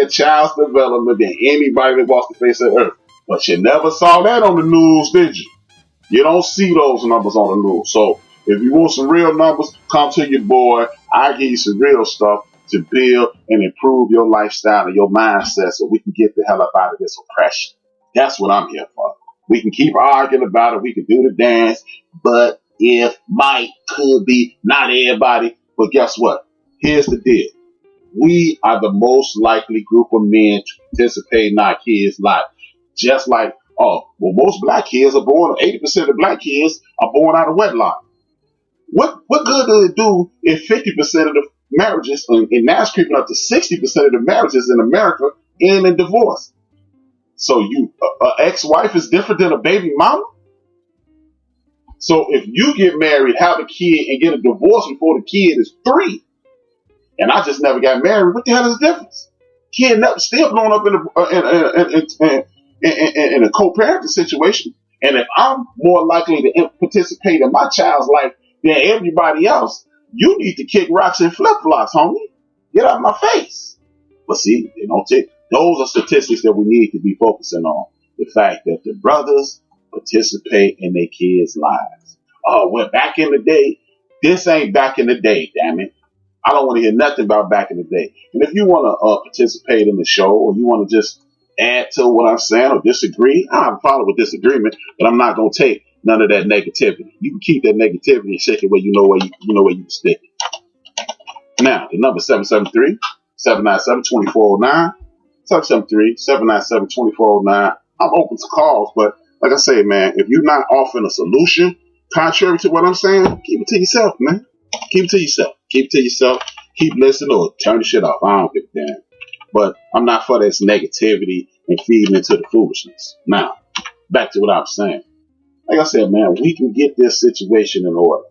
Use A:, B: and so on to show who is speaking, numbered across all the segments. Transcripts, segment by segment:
A: child's development than anybody that walks the face of the earth. But you never saw that on the news, did you? You don't see those numbers on the news. So if you want some real numbers, come to your boy. I give you some real stuff to build and improve your lifestyle and your mindset so we can get the hell up out of this oppression. That's what I'm here for. We can keep arguing about it. We can do the dance. But if, might, could be, not everybody. But guess what? Here's the deal. We are the most likely group of men to participate in our kids' life. Just like, most black kids are born, 80% of black kids are born out of wedlock. What good does it do if 50% of the marriages, and now it's creeping up to 60% of the marriages in America end in divorce? So ex-wife is different than a baby mama? So if you get married, have a kid, and get a divorce before the kid is 3, and I just never got married, what the hell is the difference? Kid still blown up in a co-parenting situation. And if I'm more likely to participate in my child's life than everybody else, you need to kick rocks and flip-flops, homie. Get out of my face. But see, those are statistics that we need to be focusing on. The fact that the brothers participate in their kids' lives. Oh, well, back in the day, this ain't back in the day, damn it. I don't want to hear nothing about back in the day. And if you want to participate in the show, or you want to just add to what I'm saying or disagree, I have a problem with disagreement, but I'm not going to take none of that negativity. You can keep that negativity and shake it where you know where you can stick it. Now, the number 773-797-2409. 773-797-2409. I'm open to calls, but like I say, man, if you're not offering a solution contrary to what I'm saying, keep it to yourself, man. Keep it to yourself. Keep it to yourself. Keep listening or turn the shit off. I don't give a damn. But I'm not for this negativity and feeding into the foolishness. Now, back to what I was saying. Like I said, man, we can get this situation in order.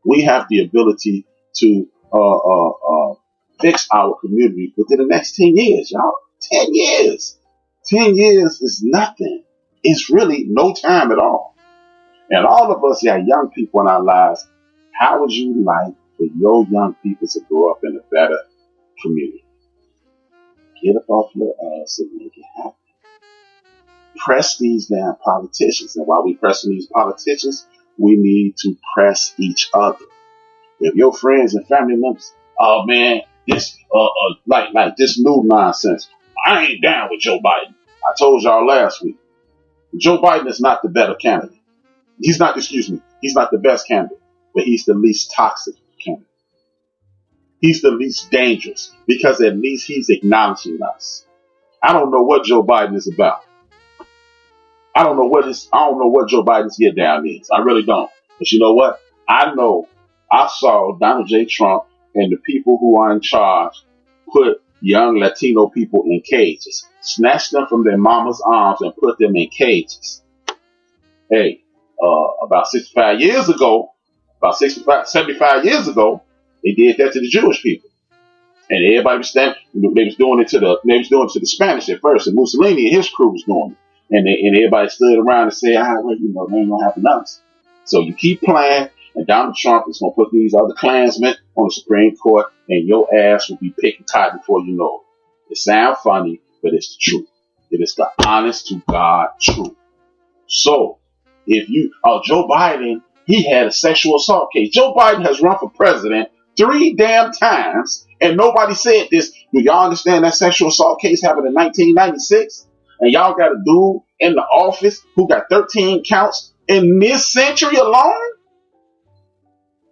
A: We have the ability to fix our community within the next 10 years, y'all. 10 years. 10 years is nothing. It's really no time at all. And all of us got young people in our lives. How would you like for your young people to grow up in a better community? Get up off your ass and make it happen. Press these damn politicians. And while we pressing these politicians, we need to press each other. If your friends and family members, oh man, this like this new nonsense. I ain't down with Joe Biden. I told y'all last week. Joe Biden is not the better candidate. He's not the best candidate, but he's the least toxic candidate. He's the least dangerous because at least he's acknowledging us. I don't know what Joe Biden is about. I don't know what Joe Biden's get down is. I really don't. But you know what? I know I saw Donald J. Trump and the people who are in charge put young Latino people in cages, snatch them from their mama's arms and put them in cages. Hey, about 75 years ago, they did that to the Jewish people. And everybody was they was doing it to the Spanish at first, and Mussolini and his crew was doing it. And everybody stood around and said, well, they ain't gonna happen to us. So you keep playing, and Donald Trump is gonna put these other Klansmen on the Supreme Court, and your ass will be picking cotton before you know it. It sounds funny, but it's the truth. It is the honest to God truth. So, Joe Biden, he had a sexual assault case. Joe Biden has run for president 3 damn times, and nobody said this. Do y'all understand that sexual assault case happened in 1996? And y'all got a dude in the office who got 13 counts in this century alone?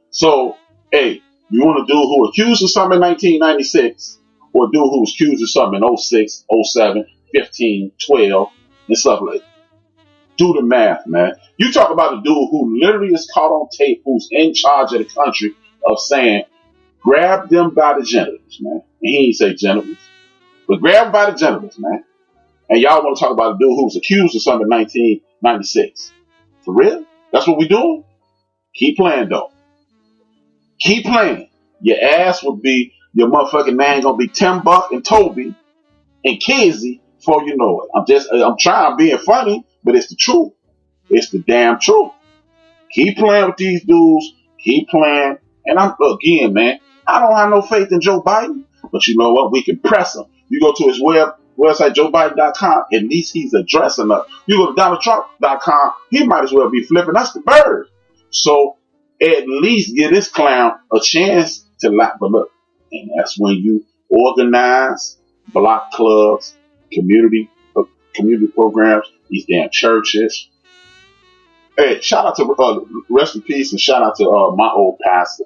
A: So, hey, you want a dude who accused of something in 1996, or a dude who was accused of something in 06, 07, 15, 12, and stuff like that? Do the math, man. You talk about a dude who literally is caught on tape, who's in charge of the country, of saying, grab them by the genitals, man. And he ain't say genitals, but grab them by the genitals, man. And y'all want to talk about a dude who was accused of something in 1996. For real? That's what we doing? Keep playing, though. Keep playing. Your ass will be, your motherfucking name gonna be Tim Buck and Toby and Kizzy before you know it. I'm trying being funny, but it's the truth. It's the damn truth. Keep playing with these dudes. Keep playing. And again, man, I don't have no faith in Joe Biden, but you know what? We can press him. You go to his website, JoeBiden.com, at least he's addressing us. You go to DonaldTrump.com, he might as well be flipping us the bird. So at least give this clown a chance to lie. But look, and that's when you organize block clubs, community programs, these damn churches. Hey, shout out to rest in peace, and shout out to my old pastor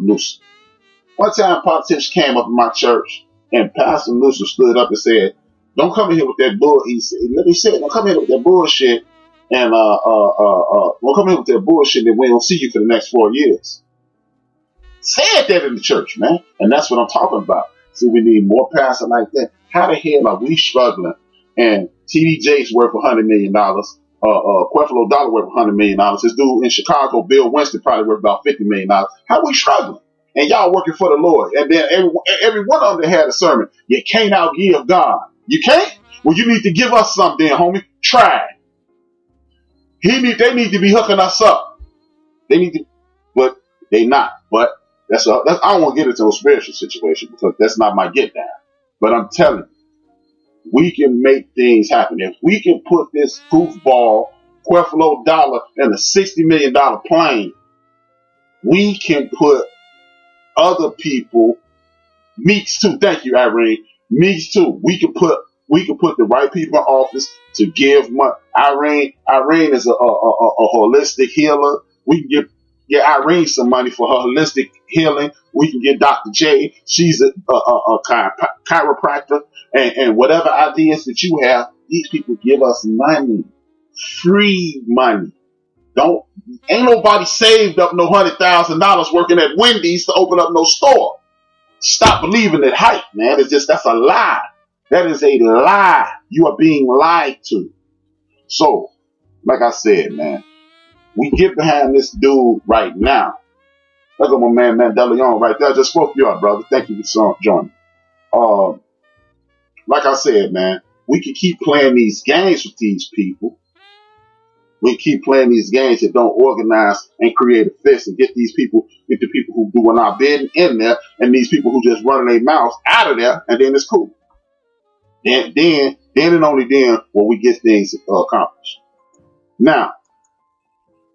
A: Newsom. One time, a politician came up in my church, and Pastor Newsom stood up and said, "Don't come in here with that bull." He said, "Don't come in here with that bullshit, and don't come in here with that bullshit, and we don't see you for the next 4 years." Said that in the church, man, and that's what I'm talking about. See, we need more pastors like that. How the hell are we struggling? And TD Jakes worth $100 million. Creflo Dollar worth $100 million. This dude in Chicago, Bill Winston, probably worth about $50 million. How we struggling? And y'all working for the Lord. And then every one of them had a sermon. You can't outgive God. You can't? Well, you need to give us something, homie. Try. They need to be hooking us up. They need to, but they not. But I don't want to get into a spiritual situation because that's not my get down. But I'm telling you, we can make things happen. If we can put this goofball, Creflo Dollar, in a $60 million plane, we can put other people, Meeks too. Thank you, Irene. Meeks too. We can put the right people in office to give money. Irene is a holistic healer. We can get Irene some money for her holistic healing. We can get Dr. J. She's a chiropractor. And whatever ideas that you have, these people give us money. Free money. Ain't nobody saved up no $100,000 working at Wendy's to open up no store. Stop believing that hype, man. That's a lie. That is a lie. You are being lied to. So, like I said, man, we get behind this dude right now. Look at my man Mandela right there. I just spoke you up, brother. Thank you for joining. Like I said, man, we can keep playing these games with these people. We keep playing these games that don't organize and create a fist and get the people who doing our bidding in there, and these people who just running their mouths out of there, and then it's cool. Then and only then will we get things accomplished. Now,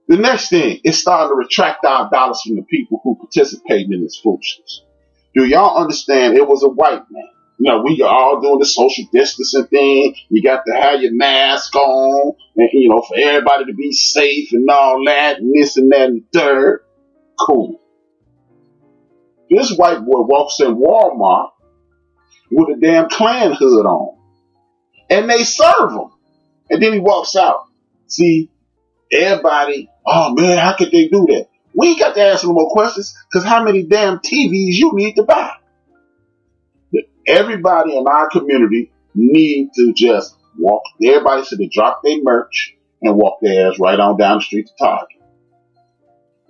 A: the next thing is starting to retract our dollars from the people who participate in this foolishness. Do y'all understand? It was a white man. You know, we are all doing the social distancing thing. You got to have your mask on, and for everybody to be safe and all that, and this and that and third. Cool. This white boy walks in Walmart with a damn Klan hood on, and they serve him, and then he walks out. See, everybody, oh man, how could they do that? We ain't got to ask no more questions, because how many damn TVs you need to buy? Everybody in our community need to just walk. Everybody should have dropped their merch and walk their ass right on down the street to Target.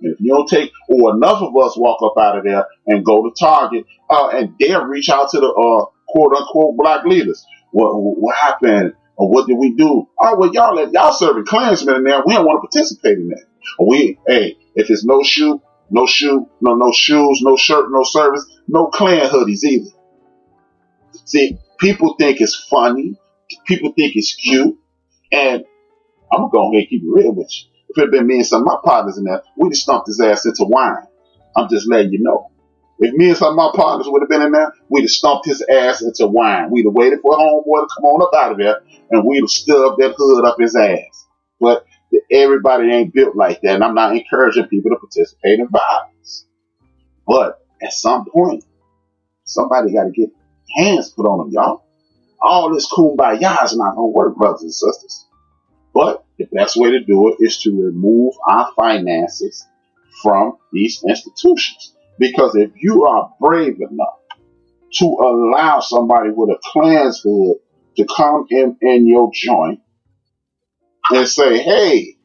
A: And if you don't or enough of us walk up out of there and go to Target, and they'll reach out to the quote unquote black leaders. What happened? Or what did we do? Oh, well, y'all serving Klansmen in there. We don't want to participate in that. If it's no shoes, no shirt, no service, no Klan hoodies either. See, people think it's funny. People think it's cute. And I'm going to go ahead and keep it real with you. If it had been me and some of my partners in there, we'd have stumped his ass into wine. I'm just letting you know. If me and some of my partners would have been in there, we'd have stumped his ass into wine. We'd have waited for a homeboy to come on up out of there, and we'd have stubbed that hood up his ass. But everybody ain't built like that, and I'm not encouraging people to participate in violence. But at some point, somebody got to get hands put on them, y'all. All this kumbaya is not going to work, brothers and sisters. But the best way to do it is to remove our finances from these institutions. Because if you are brave enough to allow somebody with a Klan's hood to come in your joint and say, hey,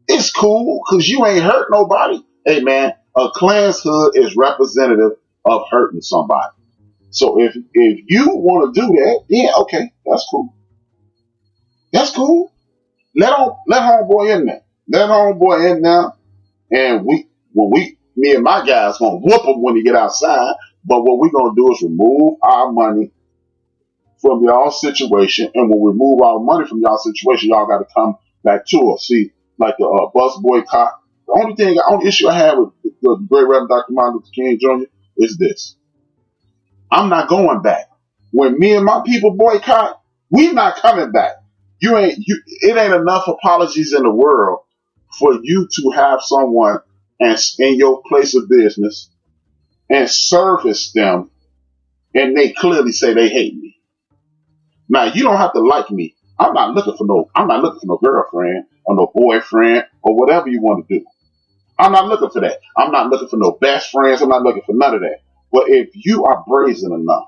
A: it's cool because you ain't hurt nobody. Hey, man, a Klan's hood is representative of hurting somebody. So if you want to do that, yeah, okay, that's cool. That's cool. Let homeboy in there. Let homeboy in there, and me and my guys gonna whoop him when he get outside. But what we gonna do is remove our money from y'all situation, and when we move our money from y'all situation, y'all got to come back to us. See, like the bus boycott. The only issue I have with the great Reverend Dr. Martin Luther King Jr. is this: I'm not going back. When me and my people boycott, we not coming back. It ain't enough apologies in the world for you to have someone in your place of business and service them, and they clearly say they hate me. Now you don't have to like me. I'm not looking for no girlfriend or no boyfriend or whatever you want to do. I'm not looking for that. I'm not looking for no best friends. I'm not looking for none of that. But if you are brazen enough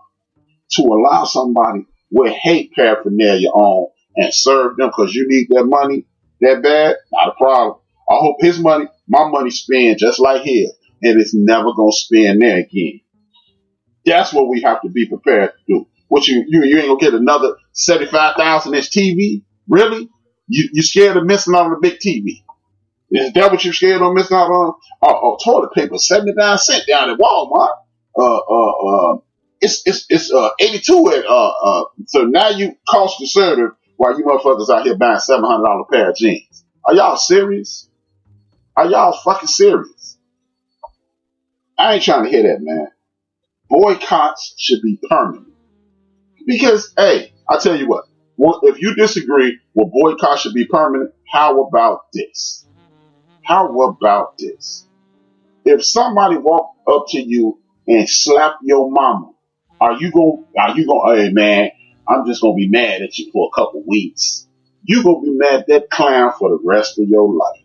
A: to allow somebody with hate paraphernalia on and serve them because you need their money that bad, not a problem. I hope my money spend just like his, and it's never gonna spend there again. That's what we have to be prepared to do. What you ain't gonna get another 75,000-inch TV? Really? You scared of missing out on a big TV? Is that what you're scared of missing out on? Toilet paper, 79 cents down at Walmart. It's 82 at so now you cost assertive while you motherfuckers out here buying $700 pair of jeans. Are y'all serious? Are y'all fucking serious? I ain't trying to hear that, man. Boycotts should be permanent. Because, hey, I tell you what, if you disagree with boycott should be permanent, how about this? How about this? If somebody walk up to you and slap your mama, are you gonna, hey man, I'm just gonna be mad at you for a couple weeks. You gonna be mad at that clown for the rest of your life.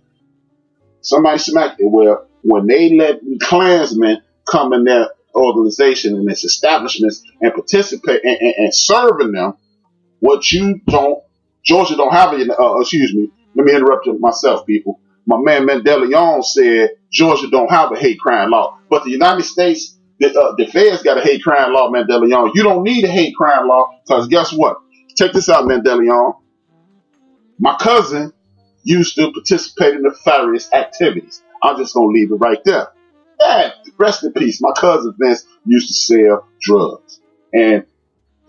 A: Somebody smacked it. Well, when they let the Klansmen come in their organization and its establishments and participate and serving them, Georgia don't have it. Excuse me. Let me interrupt myself, people. My man Mandela Young said Georgia don't have a hate crime law, but the United States, the feds got a hate crime law, Mandela Young. You don't need a hate crime law because guess what? Check this out, Mandela Young. My cousin used to participate in nefarious activities. I'm just gonna leave it right there. Yeah, rest in peace. My cousin Vince used to sell drugs, and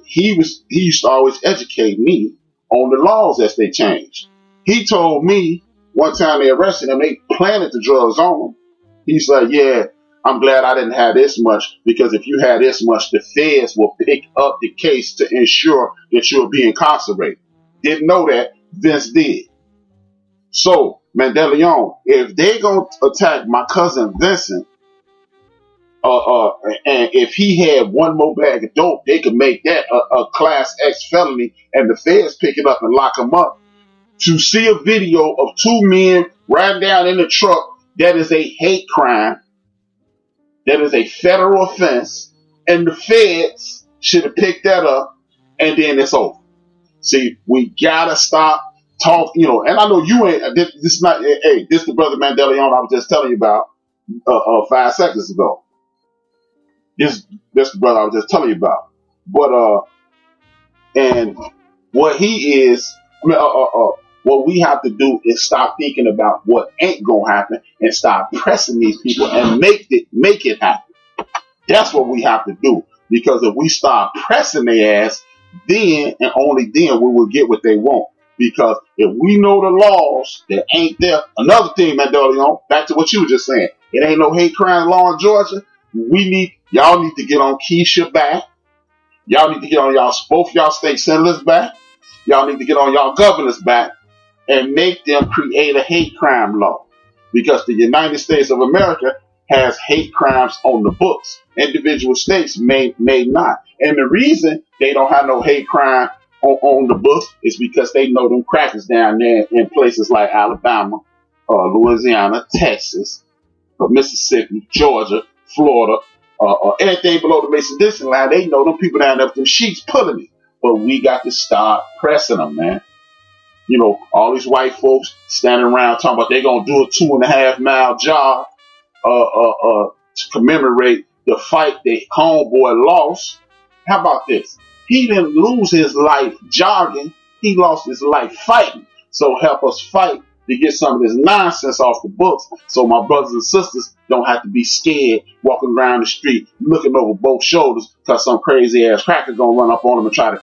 A: he used to always educate me on the laws as they changed. He told me one time they arrested him, they planted the drugs on him. He's like, yeah, I'm glad I didn't have this much, because if you had this much, the feds will pick up the case to ensure that you'll be incarcerated. Didn't know that. Vince did. So, Mandela Young, if they gonna attack my cousin Vincent, and if he had one more bag of dope, they could make that a Class X felony, and the feds pick it up and lock him up. To see a video of two men riding down in a truck, that is a hate crime. That is a federal offense, and the feds should have picked that up, and then it's over. See, we gotta stop talking, and I know you ain't. This is not. Hey, this is the brother Mandela Young I was just telling you about 5 seconds ago. This the brother I was just telling you about. But and what he is, what we have to do is stop thinking about what ain't gonna happen and stop pressing these people and make it happen. That's what we have to do. Because if we start pressing their ass, then and only then we will get what they want. Because if we know the laws that ain't there, another thing, Mandela, back to what you were just saying, it ain't no hate crime law in Georgia. Y'all need to get on Keisha back. Y'all need to get on both y'all state senators back. Y'all need to get on y'all governors back and make them create a hate crime law. Because the United States of America has hate crimes on the books. Individual states may not. And the reason they don't have no hate crime on the books is because they know them crackers down there in places like Alabama, Louisiana, Texas, Mississippi, Georgia, Florida, anything below the Mason-Dixon line. They know them people down there with them sheets pulling it. But we got to start pressing them, man. All these white folks standing around talking about they're going to do a 2.5-mile jog to commemorate the fight that homeboy lost. How about this? He didn't lose his life jogging. He lost his life fighting. So help us fight to get some of this nonsense off the books so my brothers and sisters don't have to be scared walking around the street looking over both shoulders because some crazy ass cracker gonna run up on them and try to